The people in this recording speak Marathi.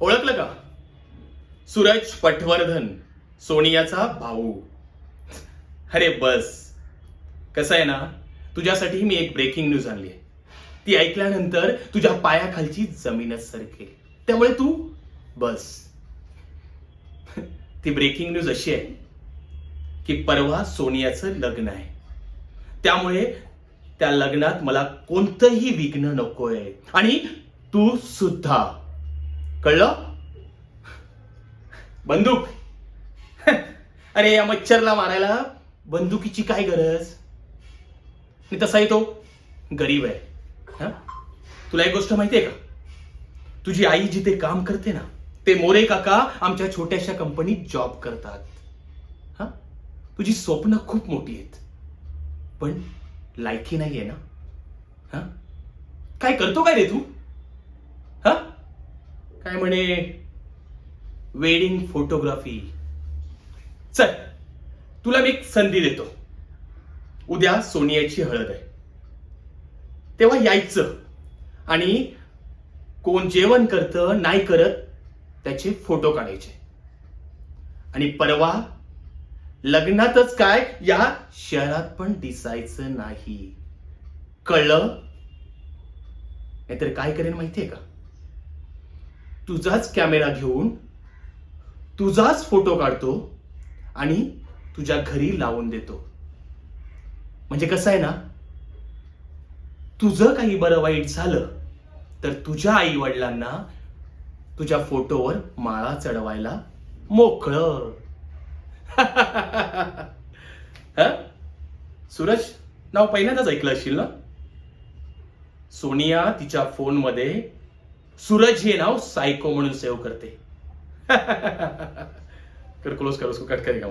ओळखलं का? सूरज पटवर्धन, सोनियाचा भाऊ. अरे बस. कसं आहे ना, तुझ्यासाठी मी एक ब्रेकिंग न्यूज आणली आहे. ती ऐकल्यानंतर तुझ्या पायाखालची जमीनच सरकेल. त्यामुळे तू बस. ती ब्रेकिंग न्यूज अशी आहे की परवा सोनियाचं लग्न आहे. त्यामुळे त्या लग्नात मला कोणतंही विघ्न नकोय. आणि तू सुद्धा. कळलं? बंदूक. अरे या मच्छरला मारायला बंदुकीची काय गरज? आणि तसाही तो गरीब आहे. हा? तुला एक गोष्ट माहितीये का? तुझी आई जिथे काम करते ना, ते मोरे काका आमच्या छोट्याशा कंपनीत जॉब करतात. हा? तुझी स्वप्न खूप मोठी आहेत, पण लायकी नाहीये ना? हा? काय करतो काय रे तू? हा? काय म्हणे वेडिंग फोटोग्राफी. चल, तुला मी एक संधी देतो. उद्या सोनियाची हळद आहे, तेव्हा यायचं आणि कोण जेवण करतं नाही करत त्याचे फोटो काढायचे. आणि परवा लग्नातच काय या शहरात पण दिसायचं नाही. कळलं? नाहीतर काय करेन माहितीये का? तुझाच कॅमेरा घेऊन तुझाच फोटो काढतो आणि तुझ्या घरी लावून देतो. म्हणजे कसं आहे ना, तुझं काही बरं वाईट झालं तर तुझ्या आई वडिलांना तुझ्या फोटोवर माळा चढवायला मोकळं. सूरज नाव पहिल्यांदाच ऐकलं असशील ना? सोनिया तिच्या फोनमध्ये सूरज हे नाव सायको म्हणून सेव्ह करते. कर क्लोज कर, उसको कट करेगा.